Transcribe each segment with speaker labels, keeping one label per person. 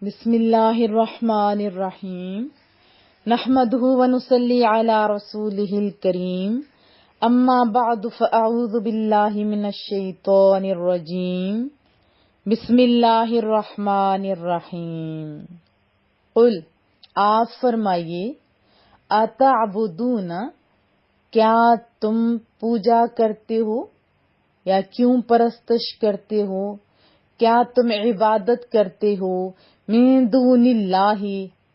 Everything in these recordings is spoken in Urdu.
Speaker 1: بسم اللہ الرحمن الرحیم نحمده ونصلی علی رسوله الکریم اما بعد فاعوذ باللہ من الشیطان الرجیم بسم اللہ الرحمن الرحیم قل آپ فرمائیے اتعبدون کیا تم پوجا کرتے ہو یا کیوں پرستش کرتے ہو، کیا تم عبادت کرتے ہو من دون اللہ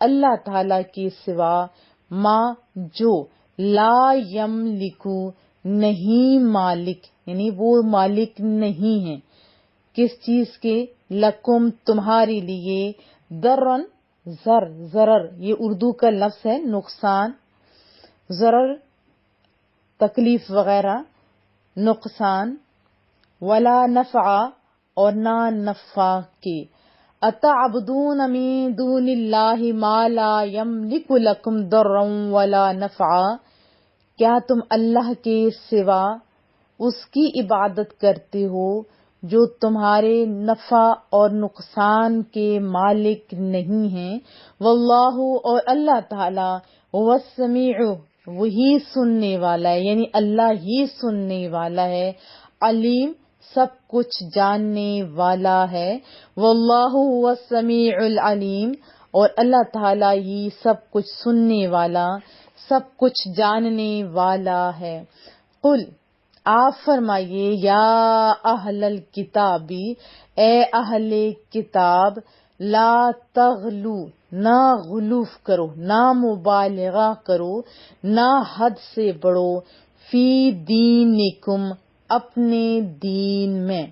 Speaker 1: اللہ تعالی کے سوا ما جو لا یملکو نہیں مالک، یعنی وہ مالک نہیں ہیں کس چیز کے، لکم تمہارے لیے، درن ضرر یہ اردو کا لفظ ہے، نقصان، ضرر تکلیف وغیرہ، نقصان، ولا نفع اور نہ نفع کے، اتعبدون من دون اللہ ما لا یملک لکم ضرا ولا نفعا کیا تم اللہ کے سوا اس کی عبادت کرتے ہو جو تمہارے نفع اور نقصان کے مالک نہیں ہیں، واللہ اور اللہ تعالی هو السمیع وہی سننے والا ہے، یعنی اللہ ہی سننے والا ہے، علیم سب کچھ جاننے والا ہے، واللہ هو السمیع العلیم اور اللہ تعالی ہی سب کچھ سننے والا، سب کچھ جاننے والا ہے۔ قل آپ فرمائیے یا اہل الکتابی اے اہل کتاب، لا تغلو نہ غلوف کرو، نہ مبالغہ کرو، نہ حد سے بڑھو، فی دینکم اپنے دین میں،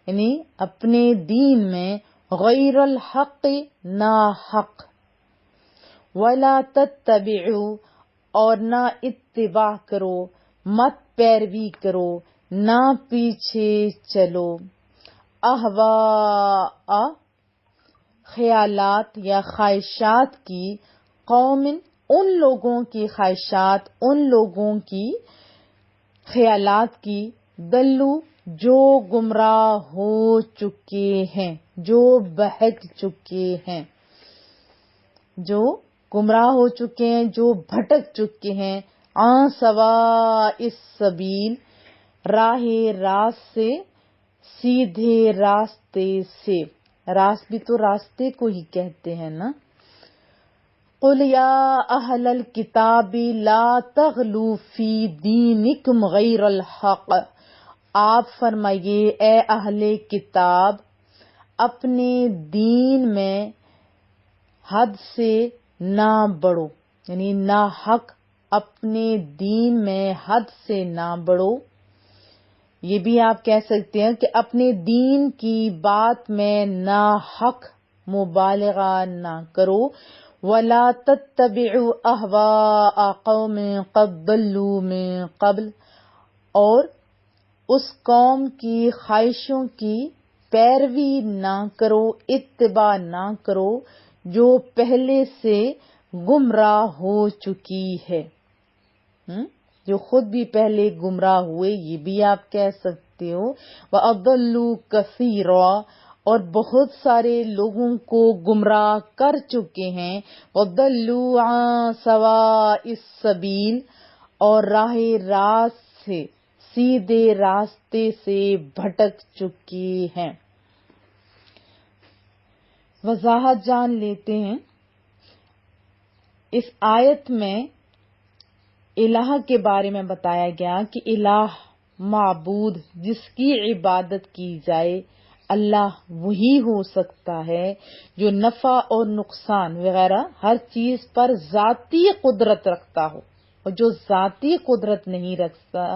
Speaker 1: یعنی اپنے دین میں، غیر الحق نہ حق، ولا تتبعوا اور نہ اتباع کرو، مت پیروی کرو، نہ پیچھے چلو، اہواء خیالات یا خواہشات کی، قوم ان لوگوں کی خواہشات، ان لوگوں کی خیالات کی، دلو جو گمراہ ہو چکے ہیں، جو بہک چکے ہیں، جو گمراہ ہو چکے ہیں، جو بھٹک چکے ہیں، عن سواء السبیل راہ راست سے، سیدھے راستے سے، راست بھی تو راستے کو ہی کہتے ہیں نا۔ قل یا اہل الکتاب لا تغلوا فی دینکم غیر الحق آپ فرمائیے اے اہل کتاب اپنے دین میں حد سے نہ بڑھو، یعنی نہ حق، اپنے دین میں حد سے نہ بڑھو، یہ بھی آپ کہہ سکتے ہیں کہ اپنے دین کی بات میں نہ حق مبالغہ نہ کرو، وَلَا تَتَّبِعُوا أَهْوَاءَ قَوْمٍ قَدْ ضَلُّوا مِن قَبْلُ اور اس قوم کی خواہشوں کی پیروی نہ کرو، اتباع نہ کرو جو پہلے سے گمراہ ہو چکی ہے، جو خود بھی پہلے گمراہ ہوئے، یہ بھی آپ کہہ سکتے ہو، وَأَضَلُّوا كَثِيرًا اور بہت سارے لوگوں کو گمراہ کر چکے ہیں، وَضَلُّوا عَن سَوَاءِ السَّبِيلِ اور راہ راست سے، سیدھے راستے سے بھٹک چکی ہیں۔ وضاحت جان لیتے ہیں، اس آیت میں الہ کے بارے میں بتایا گیا کہ الہ معبود جس کی عبادت کی جائے اللہ وہی ہو سکتا ہے جو نفع اور نقصان وغیرہ ہر چیز پر ذاتی قدرت رکھتا ہو، اور جو ذاتی قدرت نہیں رکھتا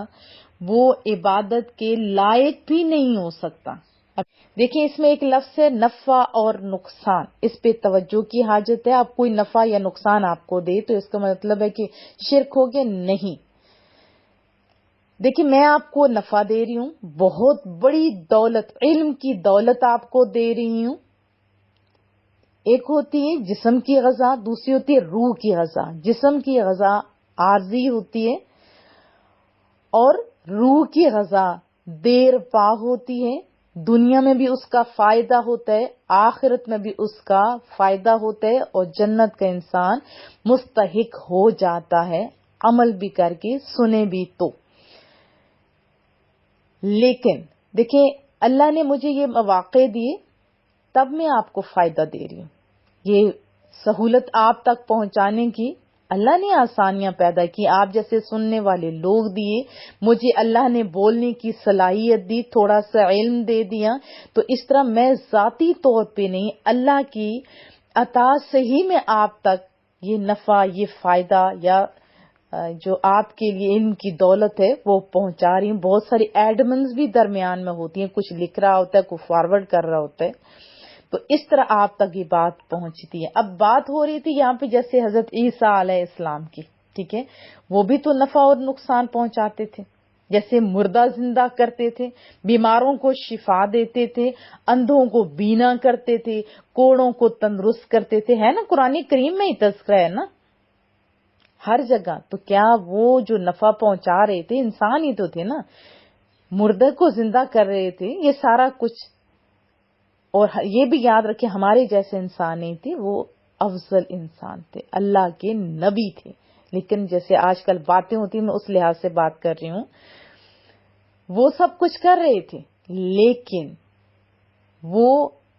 Speaker 1: وہ عبادت کے لائق بھی نہیں ہو سکتا۔ اب دیکھیں اس میں ایک لفظ ہے نفع اور نقصان، اس پہ توجہ کی حاجت ہے۔ آپ کوئی نفع یا نقصان آپ کو دے تو اس کا مطلب ہے کہ شرک ہو گیا، نہیں۔ دیکھیں میں آپ کو نفع دے رہی ہوں، بہت بڑی دولت، علم کی دولت آپ کو دے رہی ہوں، ایک ہوتی ہے جسم کی غذا، دوسری ہوتی ہے روح کی غذا۔ جسم کی غذا عارضی ہوتی ہے اور روح کی غذا دیر پا ہوتی ہے، دنیا میں بھی اس کا فائدہ ہوتا ہے، آخرت میں بھی اس کا فائدہ ہوتا ہے، اور جنت کا انسان مستحق ہو جاتا ہے عمل بھی کر کے، سنے بھی تو۔ لیکن دیکھیں، اللہ نے مجھے یہ مواقع دیے تب میں آپ کو فائدہ دے رہی ہوں، یہ سہولت آپ تک پہنچانے کی اللہ نے آسانیاں پیدا کی، آپ جیسے سننے والے لوگ دیے، مجھے اللہ نے بولنے کی صلاحیت دی، تھوڑا سا علم دے دیا، تو اس طرح میں ذاتی طور پہ نہیں، اللہ کی عطا سے ہی میں آپ تک یہ نفع، یہ فائدہ یا جو آپ کے لیے علم کی دولت ہے وہ پہنچا رہی ہوں۔ بہت ساری ایڈمنز بھی درمیان میں ہوتی ہیں، کچھ لکھ رہا ہوتا ہے، کوئی فارورڈ کر رہا ہوتا ہے، تو اس طرح آپ تک یہ بات پہنچتی ہے۔ اب بات ہو رہی تھی یہاں پہ جیسے حضرت عیسیٰ علیہ السلام کی، ٹھیک ہے، وہ بھی تو نفع اور نقصان پہنچاتے تھے، جیسے مردہ زندہ کرتے تھے، بیماروں کو شفا دیتے تھے، اندھوں کو بینا کرتے تھے، کوڑوں کو تندرست کرتے تھے، ہے نا، قرآن کریم میں ہی تذکرہ ہے نا ہر جگہ۔ تو کیا وہ جو نفع پہنچا رہے تھے انسان ہی تو تھے نا، مردہ کو زندہ کر رہے تھے، یہ سارا کچھ۔ اور یہ بھی یاد رکھیں ہمارے جیسے انسان نہیں تھے، وہ افضل انسان تھے، اللہ کے نبی تھے۔ لیکن جیسے آج کل باتیں ہوتی ہیں، میں اس لحاظ سے بات کر رہی ہوں، وہ سب کچھ کر رہے تھے لیکن وہ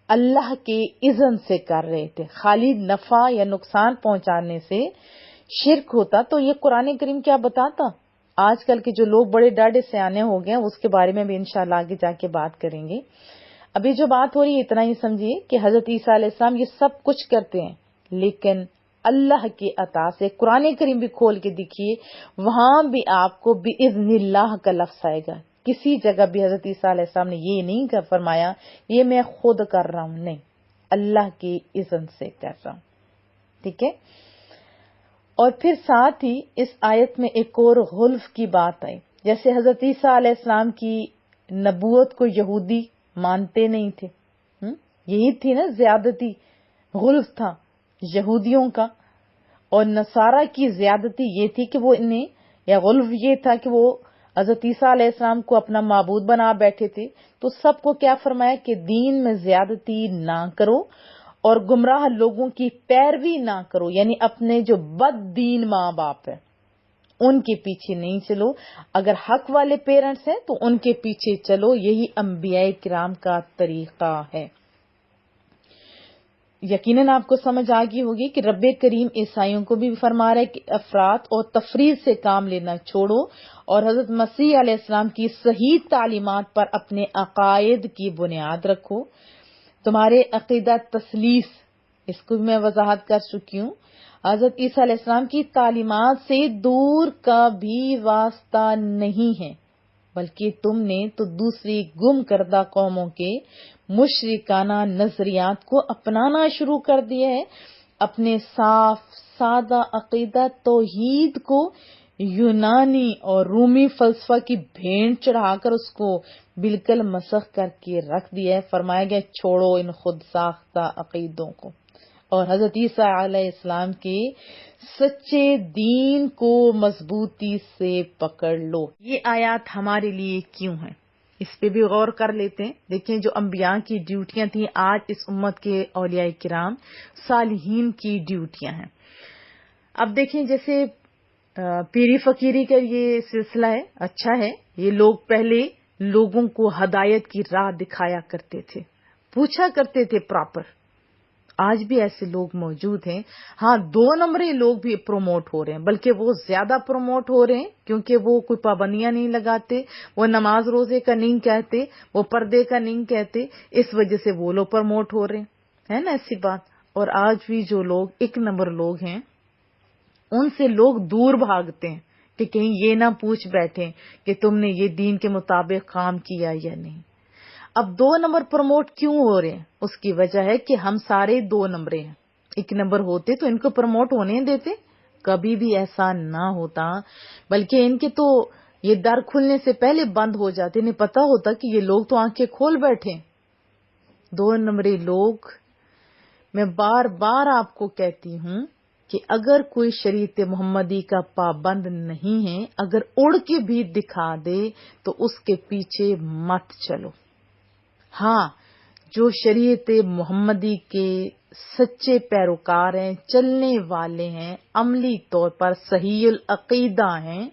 Speaker 1: اللہ کے اذن سے کر رہے تھے۔ خالی نفع یا نقصان پہنچانے سے شرک ہوتا تو یہ قرآن کریم کیا بتاتا؟ آج کل کے جو لوگ بڑے ڈاڈے سیانے ہو گئے ہیں اس کے بارے میں بھی انشاءاللہ آگے جا کے بات کریں گے۔ ابھی جو بات ہو رہی ہے اتنا ہی سمجھیے کہ حضرت عیسیٰ علیہ السلام یہ سب کچھ کرتے ہیں، لیکن اللہ کی عطا سے، قرآن کریم بھی کھول کے دیکھیے، وہاں بھی آپ کو بِإِذْنِ اللہ کا لفظ آئے گا۔ کسی جگہ بھی حضرت عیسیٰ علیہ السلام نے یہ نہیں فرمایا یہ میں خود کر رہا ہوں، نہیں، اللہ کے اذن سے کر رہا ہوں، ٹھیک ہے۔ اور پھر ساتھ ہی اس آیت میں ایک اور غلف کی بات آئی، جیسے حضرت عیسیٰ علیہ السلام کی نبوت کو یہودی مانتے نہیں تھے، یہی تھی نا زیادتی، غلف تھا یہودیوں کا، اور نصارہ کی زیادتی یہ تھی کہ وہ انہیں، یا غلف یہ تھا کہ وہ حضرت عیسیٰ علیہ السلام کو اپنا معبود بنا بیٹھے تھے۔ تو سب کو کیا فرمایا کہ دین میں زیادتی نہ کرو اور گمراہ لوگوں کی پیروی نہ کرو، یعنی اپنے جو بد دین ماں باپ ہیں ان کے پیچھے نہیں چلو، اگر حق والے پیرنٹس ہیں تو ان کے پیچھے چلو، یہی انبیاء کرام کا طریقہ ہے۔ یقیناً آپ کو سمجھ آ گئی ہوگی کہ رب کریم عیسائیوں کو بھی فرما رہا ہے کہ افراط اور تفریط سے کام لینا چھوڑو اور حضرت مسیح علیہ السلام کی صحیح تعلیمات پر اپنے عقائد کی بنیاد رکھو۔ تمہارے عقیدہ تثلیث، اس کو بھی میں وضاحت کر چکی ہوں، حضرت عیسیٰ علیہ السلام کی تعلیمات سے دور کا بھی واسطہ نہیں ہے، بلکہ تم نے تو دوسری گم کردہ قوموں کے مشرکانہ نظریات کو اپنانا شروع کر دیا ہے، اپنے صاف سادہ عقیدہ توحید کو یونانی اور رومی فلسفہ کی بھینٹ چڑھا کر اس کو بالکل مسخ کر کے رکھ دیا ہے۔ فرمایا گیا چھوڑو ان خود ساختہ عقیدوں کو اور حضرت عیسیٰ علیہ السلام کے سچے دین کو مضبوطی سے پکڑ لو۔ یہ آیات ہمارے لیے کیوں ہیں، اس پہ بھی غور کر لیتے ہیں۔ دیکھیں جو انبیاء کی ڈیوٹیاں تھیں، آج اس امت کے اولیاء کرام صالحین کی ڈیوٹیاں ہیں۔ اب دیکھیں جیسے پیری فقیری کا یہ سلسلہ ہے، اچھا ہے، یہ لوگ پہلے لوگوں کو ہدایت کی راہ دکھایا کرتے تھے، پوچھا کرتے تھے پراپر۔ آج بھی ایسے لوگ موجود ہیں، ہاں 2 نمبری لوگ بھی پروموٹ ہو رہے ہیں، بلکہ وہ زیادہ پروموٹ ہو رہے ہیں کیونکہ وہ کوئی پابندیاں نہیں لگاتے، وہ نماز روزے کا نہیں کہتے، وہ پردے کا نہیں کہتے، اس وجہ سے وہ لوگ پروموٹ ہو رہے ہیں، ہے نا ایسی بات۔ اور آج بھی جو لوگ 1 نمبر لوگ ہیں ان سے لوگ دور بھاگتے ہیں کہ کہیں یہ نہ پوچھ بیٹھیں کہ تم نے یہ دین کے مطابق کام کیا یا نہیں۔ اب 2 نمبر پروموٹ کیوں ہو رہے ہیں؟ اس کی وجہ ہے کہ ہم سارے 2 نمبرے ہیں، 1 نمبر ہوتے تو ان کو پروموٹ ہونے دیتے، کبھی بھی ایسا نہ ہوتا، بلکہ ان کے تو یہ در کھلنے سے پہلے بند ہو جاتے، انہیں پتا ہوتا کہ یہ لوگ تو آنکھیں کھول بیٹھے۔ 2 نمبری لوگ، میں بار بار آپ کو کہتی ہوں کہ اگر کوئی شریعت محمدی کا پابند نہیں ہے، اگر اڑ کے بھی دکھا دے تو اس کے پیچھے مت چلو۔ ہاں جو شریعت محمدی کے سچے پیروکار ہیں، چلنے والے ہیں، عملی طور پر صحیح العقیدہ ہیں،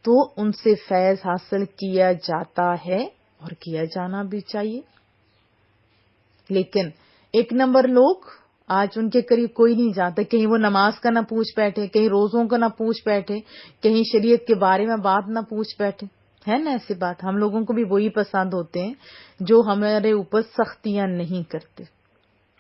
Speaker 1: تو ان سے فیض حاصل کیا جاتا ہے اور کیا جانا بھی چاہیے. لیکن ایک نمبر لوگ آج ان کے قریب کوئی نہیں جاتا. کہیں وہ نماز کا نہ پوچھ بیٹھے، کہیں روزوں کا نہ پوچھ بیٹھے، کہیں شریعت کے بارے میں بات نہ پوچھ بیٹھے. ہے نا ایسی بات؟ ہم لوگوں کو بھی وہی پسند ہوتے ہیں جو ہمارے اوپر سختیاں نہیں کرتے.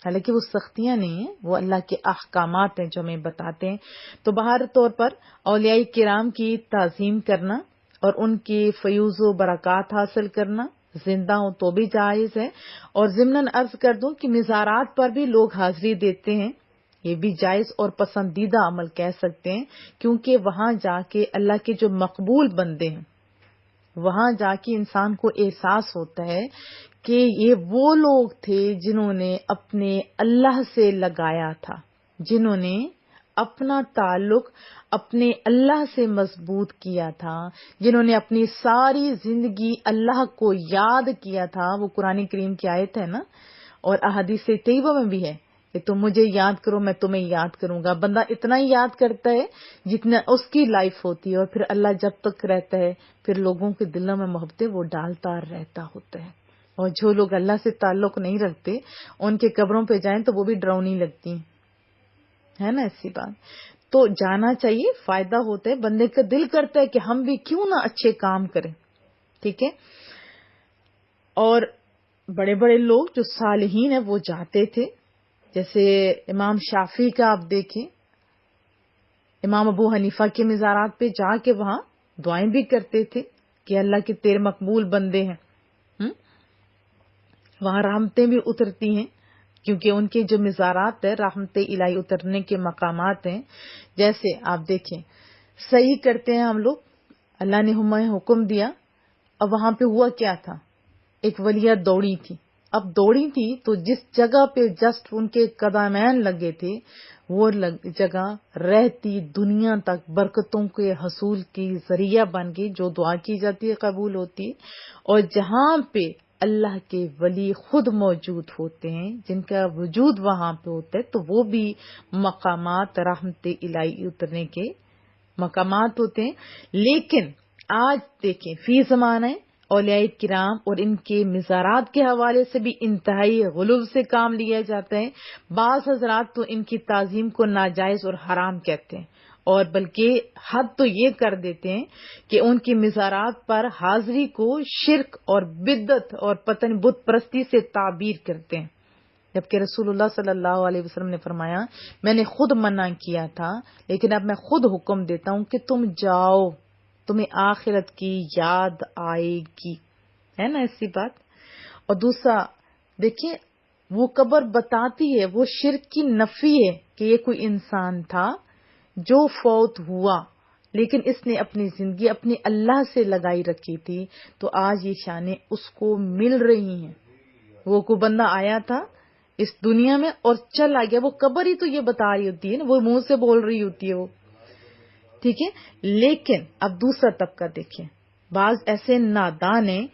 Speaker 1: حالانکہ وہ سختیاں نہیں ہیں، وہ اللہ کے احکامات ہیں جو ہمیں بتاتے ہیں. تو بہر طور پر اولیاء کرام کی تعظیم کرنا اور ان کے فیوز و برکات حاصل کرنا زندہ ہوں تو بھی جائز ہے. اور ضمناً عرض کر دوں کہ مزارات پر بھی لوگ حاضری دیتے ہیں، یہ بھی جائز اور پسندیدہ عمل کہہ سکتے ہیں، کیونکہ وہاں جا کے اللہ کے جو مقبول بندے ہیں، وہاں جا کے انسان کو احساس ہوتا ہے کہ یہ وہ لوگ تھے جنہوں نے اپنے اللہ سے لگایا تھا، جنہوں نے اپنا تعلق اپنے اللہ سے مضبوط کیا تھا، جنہوں نے اپنی ساری زندگی اللہ کو یاد کیا تھا. وہ قرآن کریم کی آیت ہے نا، اور احادیث طیبہ میں بھی ہے کہ تم مجھے یاد کرو میں تمہیں یاد کروں گا. بندہ اتنا ہی یاد کرتا ہے جتنا اس کی لائف ہوتی ہے، اور پھر اللہ جب تک رہتا ہے پھر لوگوں کے دلوں میں محبتیں وہ ڈالتا رہتا ہوتا ہے. اور جو لوگ اللہ سے تعلق نہیں رکھتے ان کے قبروں پہ جائیں تو وہ بھی ڈراؤنی لگتی ہیں. ہے نا ایسی بات؟ تو جانا چاہیے، فائدہ ہوتا ہے، بندے کا دل کرتا ہے کہ ہم بھی کیوں نہ اچھے کام کریں. ٹھیک ہے. اور بڑے بڑے لوگ جو صالحین ہیں وہ جاتے تھے، جیسے امام شافعی کا آپ دیکھیں، امام ابو حنیفہ کے مزارات پہ جا کے وہاں دعائیں بھی کرتے تھے کہ اللہ کے تیرے مقبول بندے ہیں. وہاں رحمتیں بھی اترتی ہیں، کیونکہ ان کے جو مزارات ہیں رحمت الہی اترنے کے مقامات ہیں. جیسے آپ دیکھیں صحیح کرتے ہیں ہم لوگ، اللہ نے ہمیں حکم دیا، اب وہاں پہ ہوا کیا تھا، ایک ولیہ دوڑی تھی. اب دوڑی تھی تو جس جگہ پہ جسٹ ان کے قدمین لگے تھے وہ جگہ رہتی دنیا تک برکتوں کے حصول کی ذریعہ بن گئی. جو دعا کی جاتی ہے قبول ہوتی ہے. اور جہاں پہ اللہ کے ولی خود موجود ہوتے ہیں، جن کا وجود وہاں پہ ہوتا ہے، تو وہ بھی مقامات رحمت الہی اترنے کے مقامات ہوتے ہیں. لیکن آج دیکھیں فی زمانہ اولیاء کرام اور ان کے مزارات کے حوالے سے بھی انتہائی غلو سے کام لیا جاتا ہے. بعض حضرات تو ان کی تعظیم کو ناجائز اور حرام کہتے ہیں، اور بلکہ حد تو یہ کر دیتے ہیں کہ ان کی مزارات پر حاضری کو شرک اور بدعت اور پتن بت پرستی سے تعبیر کرتے ہیں. جبکہ رسول اللہ صلی اللہ علیہ وسلم نے فرمایا میں نے خود منع کیا تھا لیکن اب میں خود حکم دیتا ہوں کہ تم جاؤ، تمہیں آخرت کی یاد آئے گی. ہے نا ایسی بات؟ اور دوسرا دیکھیں وہ قبر بتاتی ہے، وہ شرک کی نفی ہے کہ یہ کوئی انسان تھا جو فوت ہوا لیکن اس نے اپنی زندگی اپنے اللہ سے لگائی رکھی تھی، تو آج یہ شانیں اس کو مل رہی ہیں. وہ کوئی بندہ آیا تھا اس دنیا میں اور چلا گیا، وہ قبر ہی تو یہ بتا رہی ہوتی ہے نا، وہ منہ سے بول رہی ہوتی ہے وہ. ٹھیک ہے. لیکن اب دوسرا طبقہ دیکھیں، بعض ایسے نادان ہیں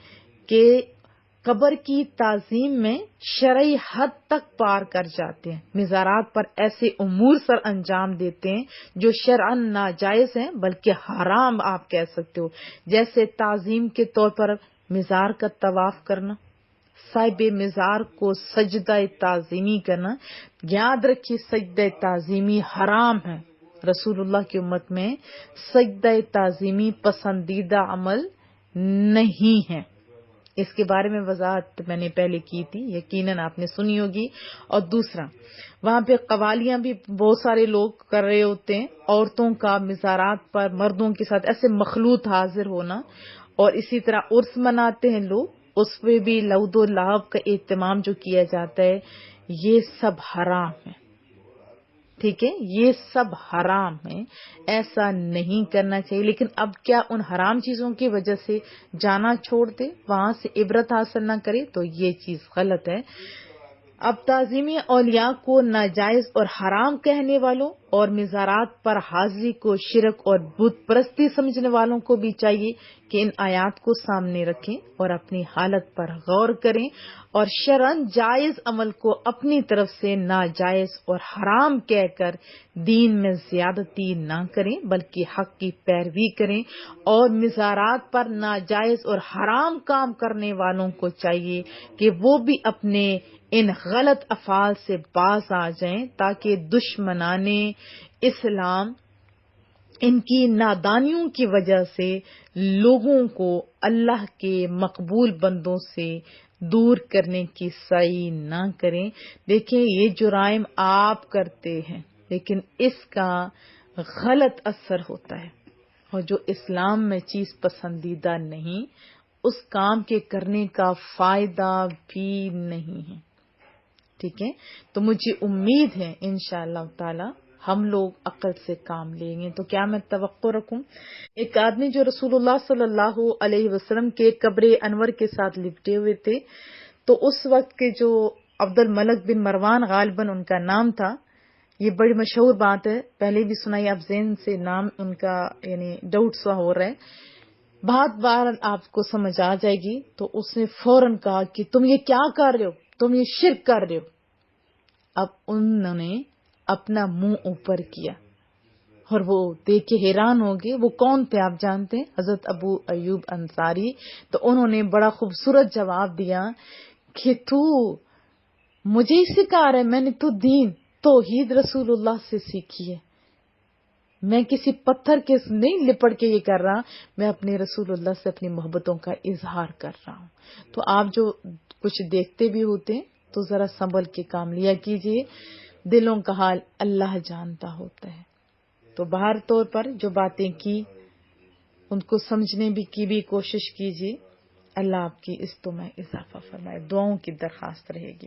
Speaker 1: کہ قبر کی تعظیم میں شرعی حد تک پار کر جاتے ہیں، مزارات پر ایسے امور سر انجام دیتے ہیں جو شرعاً ناجائز ہیں بلکہ حرام آپ کہہ سکتے ہو. جیسے تعظیم کے طور پر مزار کا طواف کرنا، صاحب مزار کو سجدہ تعظیمی کرنا. یاد رکھیے سجدہ تعظیمی حرام ہے. رسول اللہ کی امت میں سجدہ تعظیمی پسندیدہ عمل نہیں ہے. اس کے بارے میں وضاحت میں نے پہلے کی تھی، یقیناً آپ نے سنی ہوگی. اور دوسرا وہاں پہ قوالیاں بھی بہت سارے لوگ کر رہے ہوتے ہیں، عورتوں کا مزارات پر مردوں کے ساتھ ایسے مخلوط حاضر ہونا. اور اسی طرح عرس مناتے ہیں لوگ، اس پہ بھی لود و لعب کا اہتمام جو کیا جاتا ہے، یہ سب حرام ہے. ٹھیک ہے، یہ سب حرام ہے، ایسا نہیں کرنا چاہیے. لیکن اب کیا ان حرام چیزوں کی وجہ سے جانا چھوڑ دے، وہاں سے عبرت حاصل نہ کرے، تو یہ چیز غلط ہے. اب تعظیم اولیاء کو ناجائز اور حرام کہنے والوں اور مزارات پر حاضری کو شرک اور بت پرستی سمجھنے والوں کو بھی چاہیے کہ ان آیات کو سامنے رکھیں اور اپنی حالت پر غور کریں اور شرعاً جائز عمل کو اپنی طرف سے ناجائز اور حرام کہہ کر دین میں زیادتی نہ کریں بلکہ حق کی پیروی کریں، اور مزارات پر ناجائز اور حرام کام کرنے والوں کو چاہیے کہ وہ بھی اپنے ان غلط افعال سے باز آ جائیں تاکہ دشمنان اسلام ان کی نادانیوں کی وجہ سے لوگوں کو اللہ کے مقبول بندوں سے دور کرنے کی سعی نہ کریں۔ دیکھیں، یہ جرائم آپ کرتے ہیں لیکن اس کا غلط اثر ہوتا ہے، اور جو اسلام میں چیز پسندیدہ نہیں اس کام کے کرنے کا فائدہ بھی نہیں ہے۔ ٹھیک ہے، تو مجھے امید ہے انشاءاللہ تعالی ہم لوگ عقل سے کام لیں گے۔ تو کیا میں توقع رکھوں؟ ایک آدمی جو رسول اللہ صلی اللہ علیہ وسلم کے قبر انور کے ساتھ لپٹے ہوئے تھے، تو اس وقت کے جو عبد الملک بن مروان غالباً ان کا نام تھا، یہ بڑی مشہور بات ہے، پہلے بھی سنائی، اب ذہن سے نام ان کا یعنی ڈاؤٹ سا ہو رہا ہے، بات بار آپ کو سمجھ آ جائے گی۔ تو اس نے فوراً کہا کہ تم یہ کیا کر رہے ہو، تم یہ شرک کر رہے ہو۔ اب انہوں نے اپنا منہ اوپر کیا اور وہ دیکھ کے حیران ہو گئے۔ وہ کون تھے آپ جانتے ہیں؟ حضرت ابو ایوب انصاری۔ تو انہوں نے بڑا خوبصورت جواب دیا کہ تو مجھے ہی سکھا رہا ہے، میں نے تو دین توحید رسول اللہ سے سیکھی ہے، میں کسی پتھر کے نہیں لپٹ کے یہ کر رہا، میں اپنے رسول اللہ سے اپنی محبتوں کا اظہار کر رہا ہوں۔ تو آپ جو کچھ دیکھتے بھی ہوتے ہیں تو ذرا سنبھل کے کام لیا کیجئے، دلوں کا حال اللہ جانتا ہوتا ہے۔ تو باہر طور پر جو باتیں کی ان کو سمجھنے کی بھی کوشش کیجئے۔ اللہ آپ کی عزتوں میں اضافہ فرمائے۔ دعاؤں کی درخواست رہے گی۔